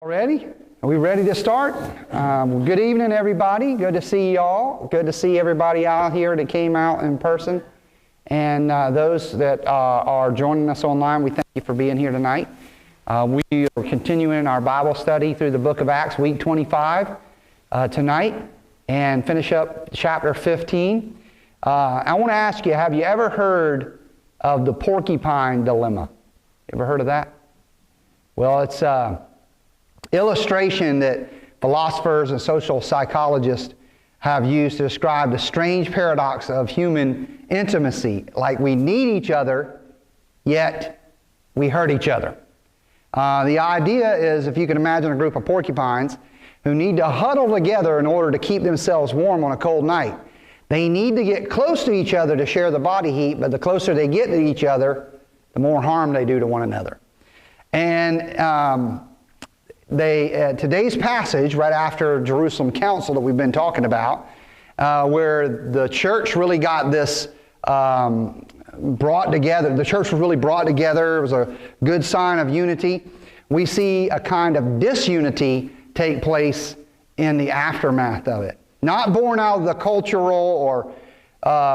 Ready? Are we ready to start? Good evening, everybody. Good to see y'all. Good to see everybody out here that came out in person. And those that are joining us online, we thank you for being here tonight. We are continuing our Bible study through the book of Acts, week 25 tonight, and finish up chapter 15. I want to ask you, have you ever heard of the porcupine dilemma? You ever heard of that? Well, it's illustration that philosophers and social psychologists have used to describe the strange paradox of human intimacy. Like we need each other, yet we hurt each other. The idea is, if you can imagine a group of porcupines who need to huddle together in order to keep themselves warm on a cold night. They need to get close to each other to share the body heat, but the closer they get to each other, the more harm they do to one another. And today's passage, right after Jerusalem Council that we've been talking about, where the church really got this brought together. The church was really brought together. It was a good sign of unity. We see a kind of disunity take place in the aftermath of it. Not born out of the cultural or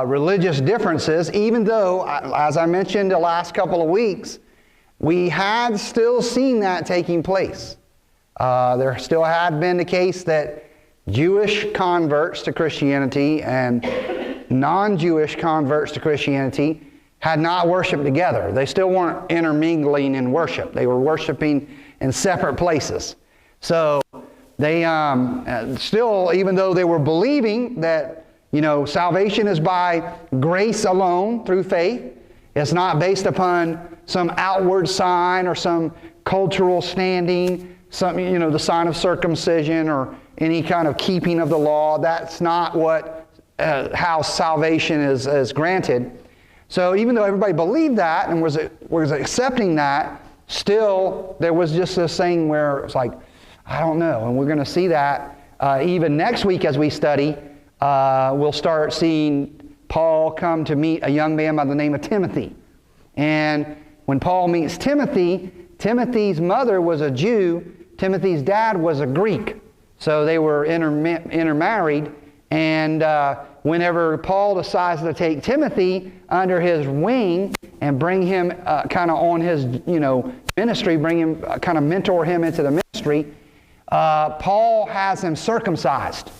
religious differences, even though, as I mentioned the last couple of weeks, we had still seen that taking place. There still had been the case that Jewish converts to Christianity and non-Jewish converts to Christianity had not worshiped together. They still weren't intermingling in worship. They were worshiping in separate places. So they still, even though they were believing that, salvation is by grace alone through faith, it's not based upon some outward sign or some cultural standing, something, the sign of circumcision or any kind of keeping of the law. That's not what how salvation is granted. So even though everybody believed that and was accepting that, still there was just this thing where it's like, I don't know. And we're going to see that even next week as we study. We'll start seeing Paul come to meet a young man by the name of Timothy. And when Paul meets Timothy, Timothy's mother was a Jew. Timothy's dad was a Greek, so they were intermarried, and whenever Paul decides to take Timothy under his wing and bring him kind of on his ministry, bring him kind of mentor him into the ministry, Paul has him circumcised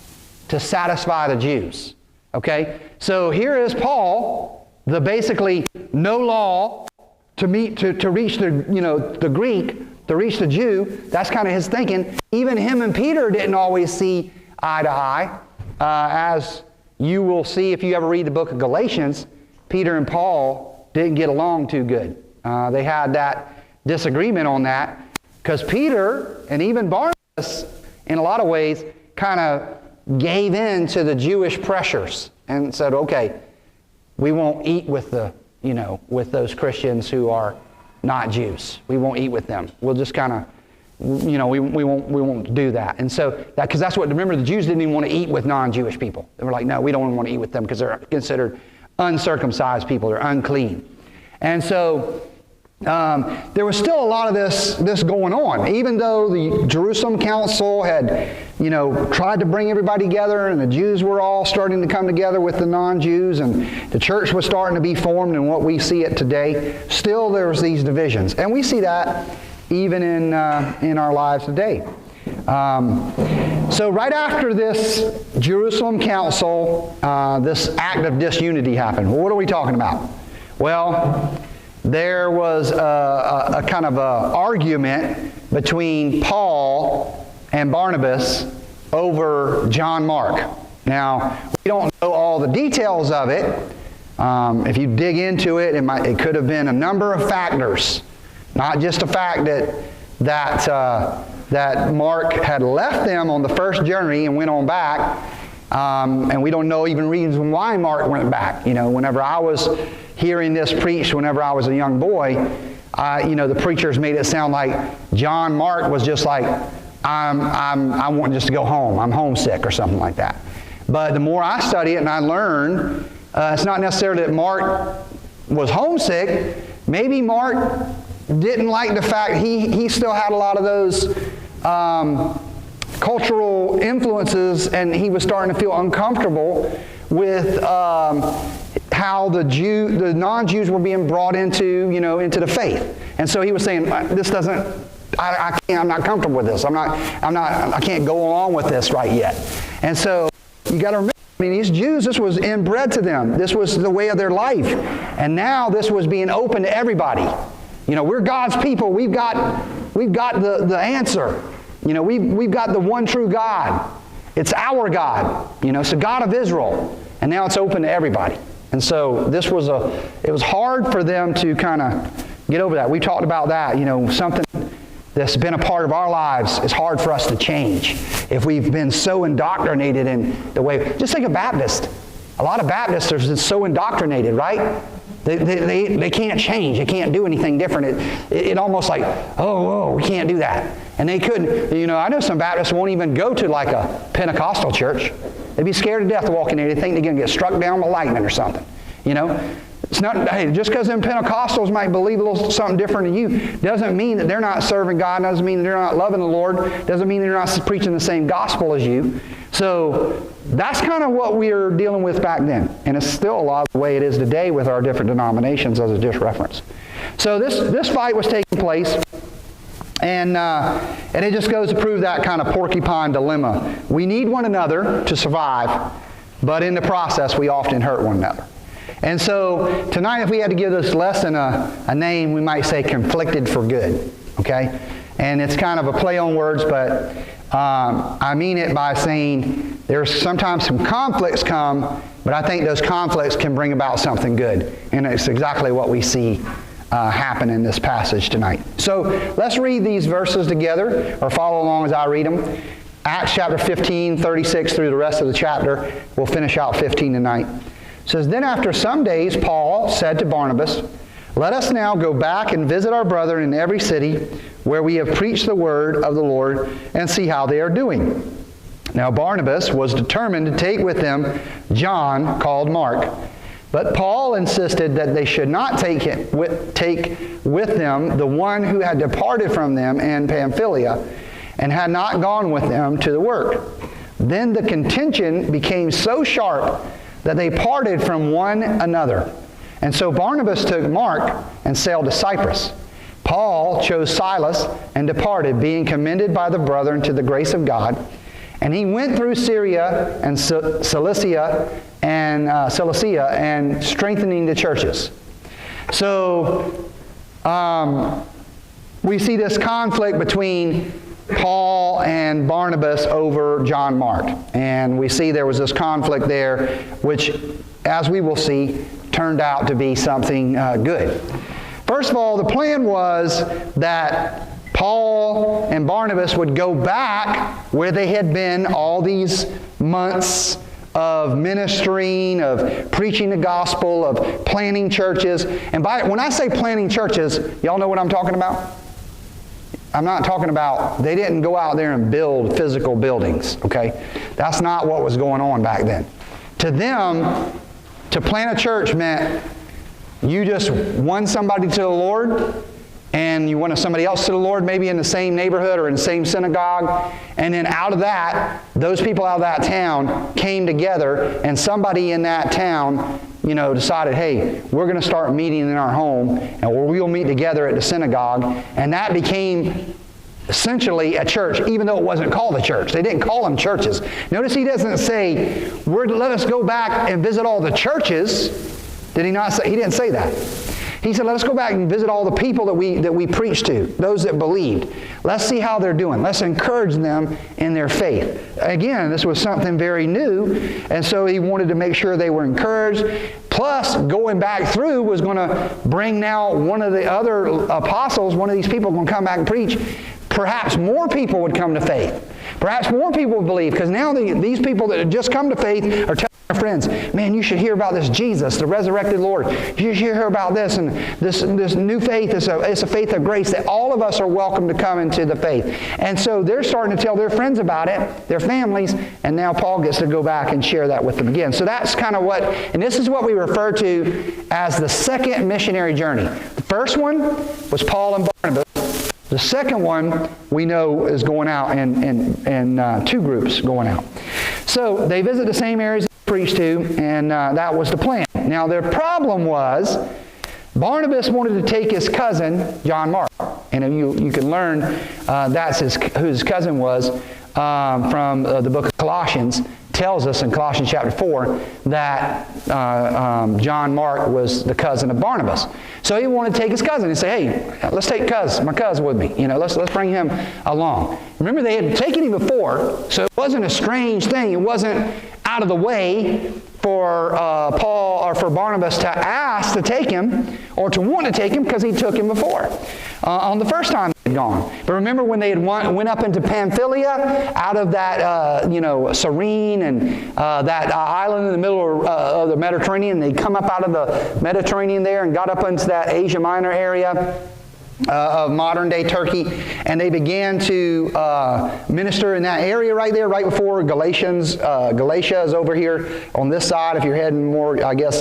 to satisfy the Jews. Okay, so here is Paul, the basically no law to reach the Greek. To reach the Jew. That's kind of his thinking. Even him and Peter didn't always see eye to eye. As you will see if you ever read the book of Galatians, Peter and Paul didn't get along too good. They had that disagreement on that because Peter and even Barnabas, in a lot of ways, kind of gave in to the Jewish pressures and said, okay, we won't eat with with those Christians who are not Jews. We won't eat with them. We'll just kind of, we won't do that. And so, because that's what, remember, the Jews didn't even want to eat with non-Jewish people. They were like, no, we don't want to eat with them because they're considered uncircumcised people. They're unclean. And so, there was still a lot of this going on. Even though the Jerusalem Council had, tried to bring everybody together, and the Jews were all starting to come together with the non-Jews, and the church was starting to be formed in what we see it today, still there was these divisions. And we see that even in our lives today. So right after this Jerusalem Council, this act of disunity happened. Well, what are we talking about? Well, there was a kind of a argument between Paul and Barnabas over John Mark. Now, we don't know all the details of it. If you dig into it, it could have been a number of factors. Not just the fact that Mark had left them on the first journey and went on back. And we don't know even reasons why Mark went back. Whenever I was hearing this preached, whenever I was a young boy, the preachers made it sound like John Mark was just like, I want just to go home. I'm homesick or something like that. But the more I study it and I learn, it's not necessarily that Mark was homesick. Maybe Mark didn't like the fact he still had a lot of those cultural influences, and he was starting to feel uncomfortable with how the non-Jews were being brought into the faith. And so he was saying, this doesn't, I'm not comfortable with this. I can't go along with this right yet. And so you got to remember, these Jews, this was inbred to them. This was the way of their life. And now this was being open to everybody. We're God's people. We've got the answer. We've got the one true God. It's our God. It's the God of Israel. And now it's open to everybody. And so it was hard for them to kind of get over that. We talked about that. Something that's been a part of our lives is hard for us to change if we've been so indoctrinated in the way. Just think of Baptists. A lot of Baptists are just so indoctrinated, right? They can't change. They can't do anything different. It almost like, we can't do that. And they couldn't. I know some Baptists won't even go to like a Pentecostal church. They'd be scared to death to walk in there. They think they're going to get struck down with lightning or something. It's not, hey, just because them Pentecostals might believe a little something different than you doesn't mean that they're not serving God, doesn't mean that they're not loving the Lord, doesn't mean they're not preaching the same gospel as you. So that's kind of what we were dealing with back then. And it's still a lot of the way it is today with our different denominations, as a just reference. So this fight was taking place, and it just goes to prove that kind of porcupine dilemma. We need one another to survive, but in the process we often hurt one another. And so tonight, if we had to give this lesson a name, we might say conflicted for good, okay? And it's kind of a play on words, but I mean it by saying there's sometimes some conflicts come, but I think those conflicts can bring about something good. And it's exactly what we see happen in this passage tonight. So let's read these verses together, or follow along as I read them. Acts chapter 15, 36 through the rest of the chapter. We'll finish out 15 tonight. It says, "Then after some days, Paul said to Barnabas, 'Let us now go back and visit our brethren in every city where we have preached the word of the Lord, and see how they are doing.' Now Barnabas was determined to take with them John, called Mark. But Paul insisted that they should not take with them the one who had departed from them in Pamphylia, and had not gone with them to the work. Then the contention became so sharp that they parted from one another. And so Barnabas took Mark and sailed to Cyprus. Paul chose Silas and departed, being commended by the brethren to the grace of God. And he went through Syria and Cilicia and strengthening the churches." So we see this conflict between Paul and Barnabas over John Mark. And we see there was this conflict there, which, as we will see, turned out to be something good. First of all, the plan was that Paul and Barnabas would go back where they had been all these months of ministering, of preaching the gospel, of planting churches. And when I say planting churches, y'all know what I'm talking about? I'm not talking about, they didn't go out there and build physical buildings, okay? That's not what was going on back then. To them, to plant a church meant you just won somebody to the Lord, and you wanted somebody else to the Lord, maybe in the same neighborhood or in the same synagogue, and then out of that, those people out of that town came together, and somebody in that town decided, hey, we're going to start meeting in our home, and we'll meet together at the synagogue. And that became essentially a church, even though it wasn't called a church. They didn't call them churches. Notice he doesn't say, let us go back and visit all the churches. Did he not say? He didn't say that. He said, let us go back and visit all the people that we preached to, those that believed. Let's see how they're doing. Let's encourage them in their faith. Again, this was something very new, and so he wanted to make sure they were encouraged. Plus, going back through was going to bring now one of the other apostles, one of these people going to come back and preach. Perhaps more people would come to faith. Perhaps more people would believe, because now these people that had just come to faith are telling their friends, man, you should hear about this Jesus, the resurrected Lord. You should hear about this, and this new faith is a faith of grace that all of us are welcome to come into the faith. And so they're starting to tell their friends about it, their families, and now Paul gets to go back and share that with them again. So that's kind of and this is what we refer to as the second missionary journey. The first one was Paul and Barnabas. The second one we know is going out in two groups going out. So they visit the same areas they preached to, and that was the plan. Now their problem was Barnabas wanted to take his cousin, John Mark. And you can learn who his cousin was from the book of Colossians. Tells us in Colossians chapter 4 that John Mark was the cousin of Barnabas. So he wanted to take his cousin and say, hey, let's take my cousin with me. Let's bring him along. Remember, they had taken him before, so it wasn't a strange thing. It wasn't out of the way for Paul or for Barnabas to ask to take him or to want to take him, because he took him before on the first time they had gone. But remember when they had went up into Pamphylia, out of that Cyrene and that island in the middle of the Mediterranean. They come up out of the Mediterranean there and got up into that Asia Minor area of modern-day Turkey, and they began to minister in that area right there, right before Galatians. Galatia is over here on this side. If you're heading more, I guess,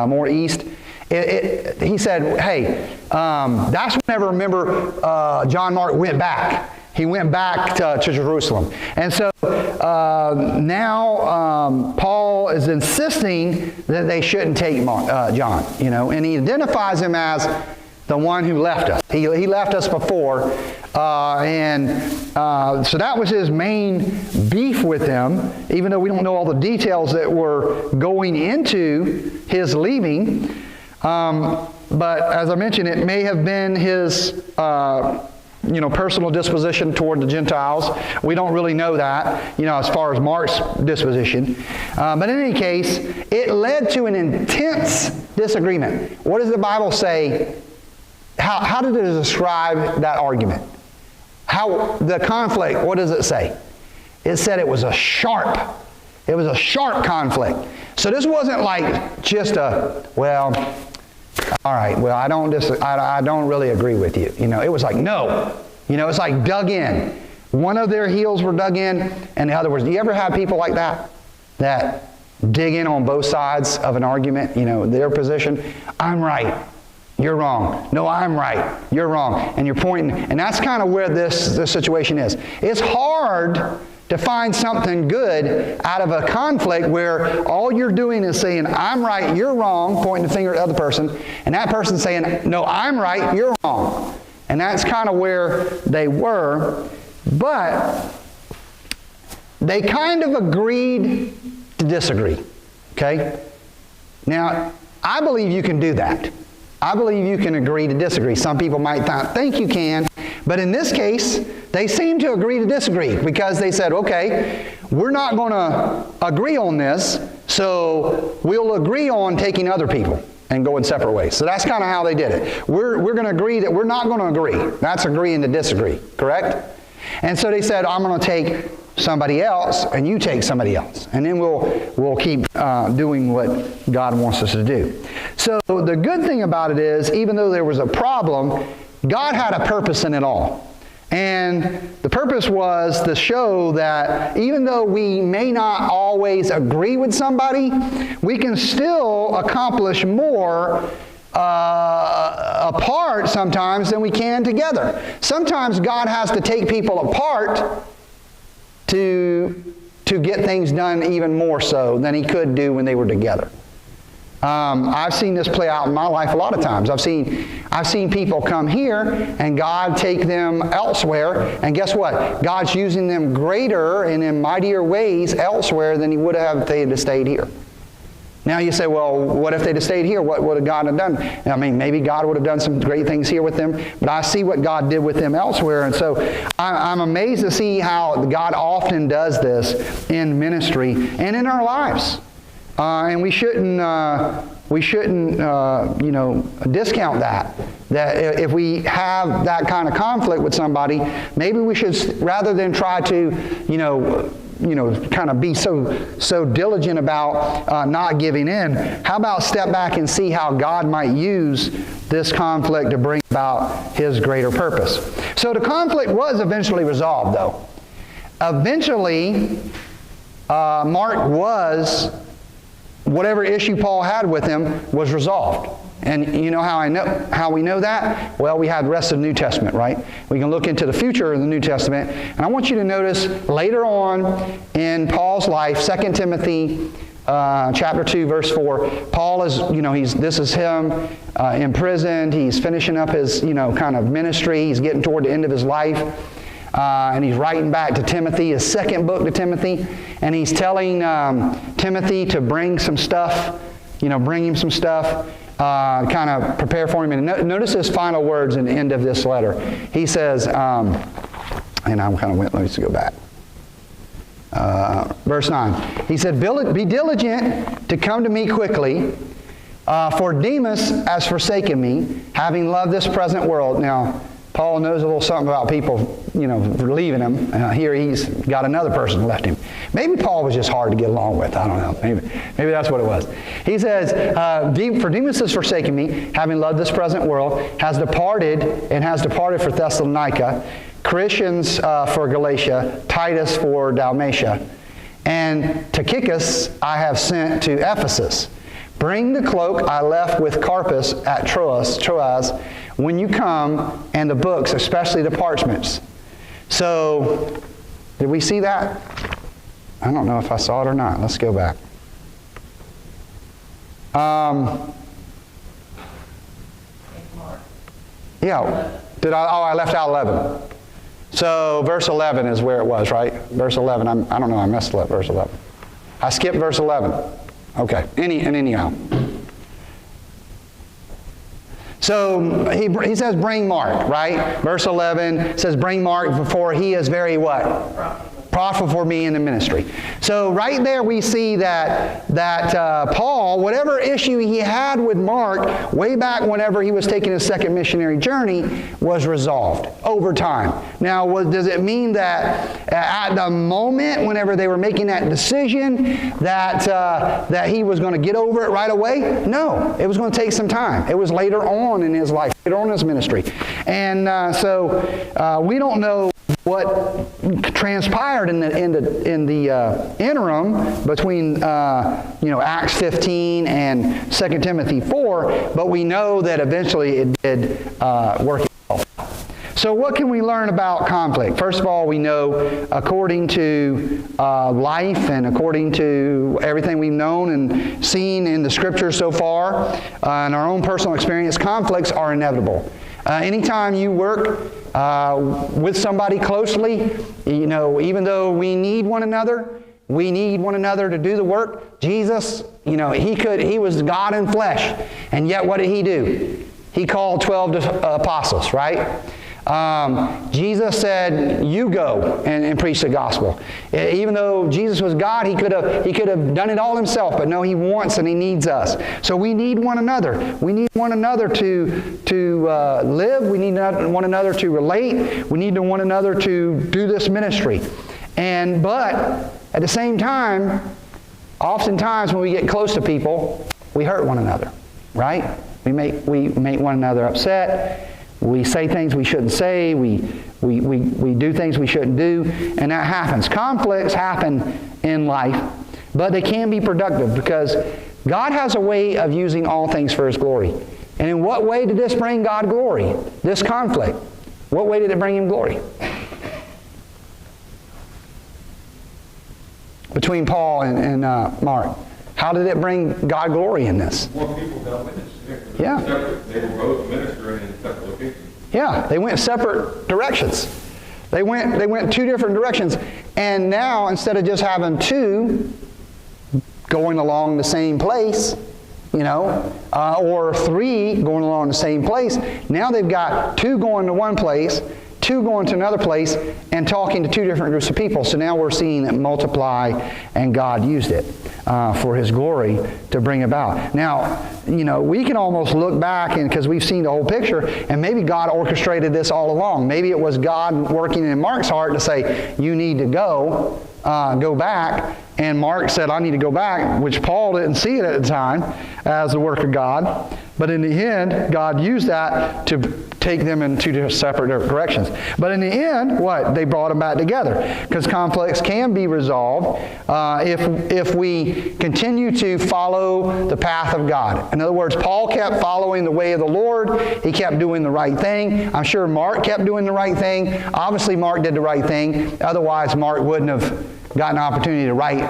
more east. He said, hey, that's whenever, remember, John Mark went back. He went back to Jerusalem. And so now Paul is insisting that they shouldn't take John, and he identifies him as the one who left us. He left us before, so that was his main beef with them, even though we don't know all the details that were going into his leaving. But as I mentioned, it may have been his personal disposition toward the Gentiles. We don't really know that, as far as Mark's disposition. But in any case, it led to an intense disagreement. What does the Bible say? How did it describe that argument? How the conflict, what does it say? It said it was a sharp conflict. So this wasn't like just all right, well, I don't really agree with you. It was like, no. It's like dug in. One of their heels were dug in, and the other was, do you ever have people like that? That dig in on both sides of an argument, their position? I'm right. You're wrong. No, I'm right. You're wrong. And you're pointing. And that's kind of where this situation is. It's hard to find something good out of a conflict where all you're doing is saying, I'm right, you're wrong, pointing the finger at the other person, and that person saying, no, I'm right, you're wrong. And that's kind of where they were. But they kind of agreed to disagree. Okay? Now, I believe you can do that. I believe you can agree to disagree. Some people might not think you can, but in this case, they seem to agree to disagree because they said, okay, we're not going to agree on this, so we'll agree on taking other people and going separate ways. So that's kind of how they did it. We're going to agree that we're not going to agree. That's agreeing to disagree, correct? And so they said, I'm going to take somebody else and you take somebody else. And then we'll keep doing what God wants us to do. So the good thing about it is, even though there was a problem, God had a purpose in it all. And the purpose was to show that even though we may not always agree with somebody, we can still accomplish more apart sometimes than we can together. Sometimes God has to take people apart to get things done even more so than He could do when they were together. I've seen this play out in my life a lot of times. I've seen people come here and God take them elsewhere, and guess what? God's using them greater and in mightier ways elsewhere than He would have if they had stayed here. Now you say, well, what if they'd have stayed here? What would God have done? I mean, maybe God would have done some great things here with them, but I see what God did with them elsewhere, and so I'm amazed to see how God often does this in ministry and in our lives. And we shouldn't discount that. That if we have that kind of conflict with somebody, maybe we should, rather than try to, kind of be so diligent about not giving in, how about step back and see how God might use this conflict to bring about His greater purpose. So the conflict was eventually resolved, though. Eventually, Mark was, whatever issue Paul had with him was resolved. And you know how we know that? Well, we have the rest of the New Testament, right? We can look into the future of the New Testament. And I want you to notice later on in Paul's life, 2 Timothy chapter 2, verse 4, Paul is, this is him imprisoned. He's finishing up his, kind of ministry. He's getting toward the end of his life. And he's writing back to Timothy, his second book to Timothy. And he's telling Timothy to bring some stuff, bring him some stuff. Kind of prepare for him. And notice his final words in the end of this letter. He says, and I kind of went, let me just go back. Verse 9. He said, be diligent to come to me quickly, for Demas has forsaken me, having loved this present world. Now, Paul knows a little something about people, leaving him. Here he's got another person left him. Maybe Paul was just hard to get along with. I don't know. Maybe that's what it was. He says, for Demas has forsaken me, having loved this present world, has departed for Thessalonica, Crescens for Galatia, Titus for Dalmatia, and Tychicus I have sent to Ephesus. Bring the cloak I left with Carpus at Troas when you come, and the books, especially the parchments. So, did we see that? I don't know if I saw it or not. Let's go back. Yeah. I left out 11. So, verse 11 is where it was, right? Verse 11. I don't know. I messed up verse 11. I skipped verse 11. Okay. Anyhow. So he says, bring Mark, right? Verse 11 says, bring Mark, for he is very what? Profitable for me in the ministry. So right there we see that Paul, whatever issue he had with Mark way back whenever he was taking his second missionary journey, was resolved over time. Now, does it mean that at the moment whenever they were making that decision that he was going to get over it right away? No, it was going to take some time. It was later on in his life, later on in his ministry. And so we don't know what transpired in the interim between Acts 15 and 2 Timothy 4, but we know that eventually it did work out. So what can we learn about conflict? First of all, we know according to life and according to everything we've known and seen in the Scriptures so far, and our own personal experience, conflicts are inevitable. Anytime you work with somebody closely, even though we need one another to do the work. Jesus, he was God in flesh, and yet what did he do? He called 12 apostles, right? Jesus said, you go and preach the gospel. Even though Jesus was God, he could have done it all himself, but no, he wants and he needs us. So we need one another. We need one another to live. We need one another to relate. We need one another to do this ministry. But at the same time, oftentimes when we get close to people, we hurt one another, right? We make one another upset. We say things we shouldn't say. We do things we shouldn't do. And that happens. Conflicts happen in life, but they can be productive because God has a way of using all things for His glory. And in what way did this bring God glory? This conflict. What way did it bring Him glory? Between Paul and Mark. How did it bring God glory in this? More people got witness. Yeah. They were both ministering in separate locations. Yeah, they went separate directions. They went two different directions. And now, instead of just having two going along the same place, or three going along the same place, now they've got two going to one place, two going to another place, and talking to two different groups of people. So now we're seeing it multiply, and God used it for His glory to bring about. Now, we can almost look back, and because we've seen the whole picture, and maybe God orchestrated this all along. Maybe it was God working in Mark's heart to say, you need to go back. And Mark said, I need to go back, which Paul didn't see it at the time as the work of God. But in the end, God used that to take them in two separate directions. But in the end, what? They brought them back together. Because conflicts can be resolved if we continue to follow the path of God. In other words, Paul kept following the way of the Lord. He kept doing the right thing. I'm sure Mark kept doing the right thing. Obviously, Mark did the right thing. Otherwise, Mark wouldn't have gotten an opportunity to write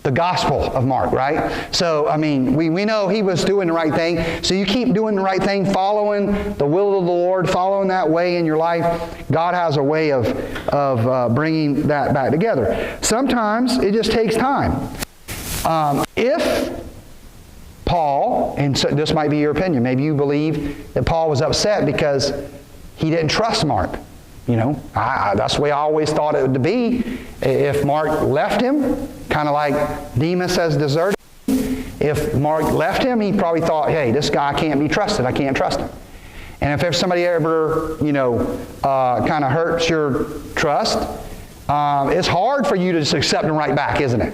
the Gospel of Mark, right? So, I mean, we know he was doing the right thing. So you keep doing the right thing, following the will of the Lord, following that way in your life. God has a way of bringing that back together. Sometimes it just takes time. If Paul, and so this might be your opinion, maybe you believe that Paul was upset because he didn't trust Mark. You know, that's the way I always thought it would be. If Mark left him, kind of like Demas has deserted him. If Mark left him, he probably thought, hey, this guy can't be trusted. I can't trust him. And if somebody ever, kind of hurts your trust, it's hard for you to just accept them right back, isn't it?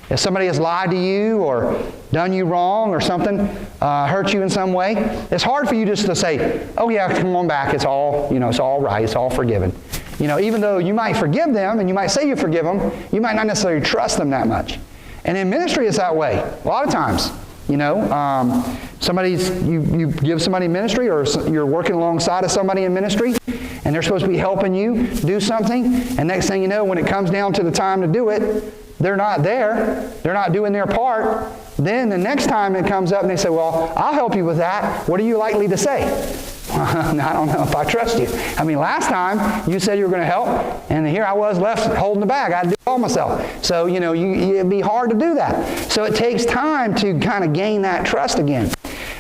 If somebody has lied to you or done you wrong or something, hurt you in some way, it's hard for you just to say, oh yeah, come on back, it's all, it's all right, it's all forgiven. Even though you might forgive them and you might say you forgive them, you might not necessarily trust them that much. And in ministry, it's that way. A lot of times, you give somebody ministry, or you're working alongside of somebody in ministry, and they're supposed to be helping you do something, and next thing you know, when it comes down to the time to do it, they're not there. They're not doing their part. Then the next time it comes up and they say, well, I'll help you with that. What are you likely to say? I don't know if I trust you. I mean, last time you said you were going to help, and here I was left holding the bag. I had to do it all myself. So, it'd be hard to do that. So it takes time to kind of gain that trust again.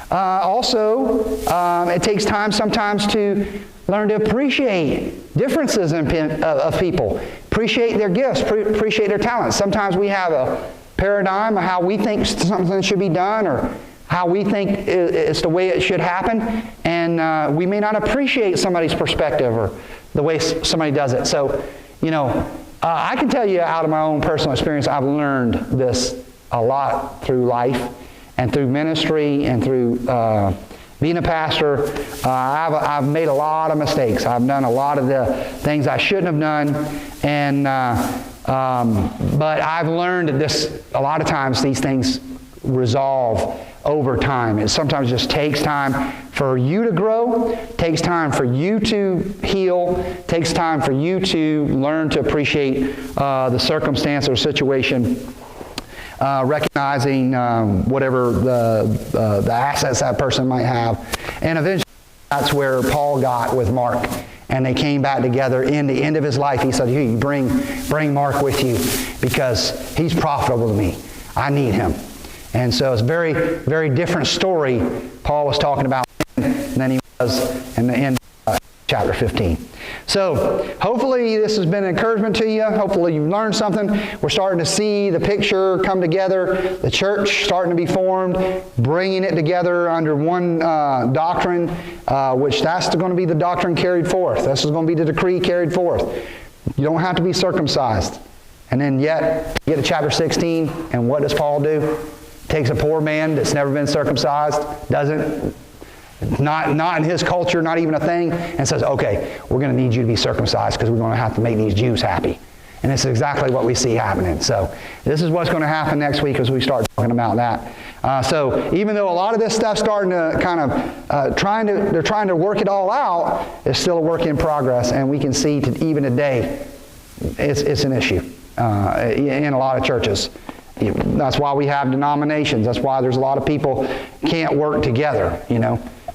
It takes time sometimes to learn to appreciate differences of people. Appreciate their gifts. Appreciate their talents. Sometimes we have a paradigm of how we think something should be done, or how we think it's the way it should happen, and we may not appreciate somebody's perspective or the way somebody does it. So, I can tell you out of my own personal experience, I've learned this a lot through life and through ministry and through being a pastor. I've made a lot of mistakes. I've done a lot of the things I shouldn't have done, and but I've learned that a lot of times these things resolve over time. It sometimes just takes time for you to grow, takes time for you to heal, takes time for you to learn to appreciate the circumstance or situation, recognizing whatever the assets that person might have. And eventually that's where Paul got with Mark. And they came back together in the end of his life. He said, hey, bring Mark with you because he's profitable to me. I need him. And so it's a very, very different story Paul was talking about than he was in the end of chapter 15. So hopefully this has been an encouragement to you. Hopefully you've learned something. We're starting to see the picture come together, the church starting to be formed, bringing it together under one doctrine, which that's going to be the doctrine carried forth. This is going to be the decree carried forth. You don't have to be circumcised. And then yet, you get to chapter 16, and what does Paul do? Takes a poor man that's never been circumcised, not in his culture, not even a thing, and says, okay, we're going to need you to be circumcised because we're going to have to make these Jews happy. And this is exactly what we see happening. So this is what's going to happen next week as we start talking about that. So even though a lot of this stuff's starting to kind of they're trying to work it all out, it's still a work in progress, and we can see even today it's an issue in a lot of churches. That's why we have denominations. That's why there's a lot of people can't work together,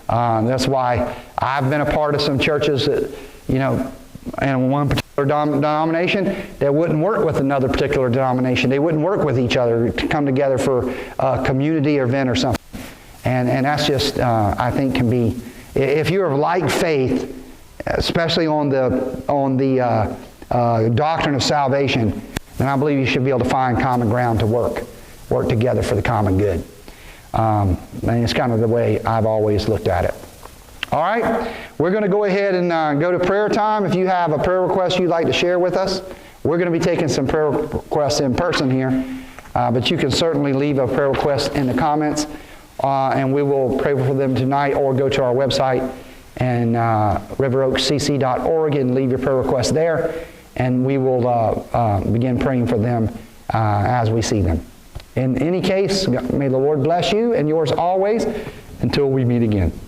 That's why I've been a part of some churches that, in one particular denomination that wouldn't work with another particular denomination. They wouldn't work with each other to come together for a community event or something. And that's just, I think, can be, if you're of like faith, especially on the doctrine of salvation, then I believe you should be able to find common ground to work together for the common good. And it's kind of the way I've always looked at it. All right, we're going to go ahead and go to prayer time. If you have a prayer request you'd like to share with us, we're going to be taking some prayer requests in person here, but you can certainly leave a prayer request in the comments. and we will pray for them tonight, or go to our website and riveroakcc.org and leave your prayer requests there, and we will begin praying for them as we see them. In any case, may the Lord bless you and yours always until we meet again.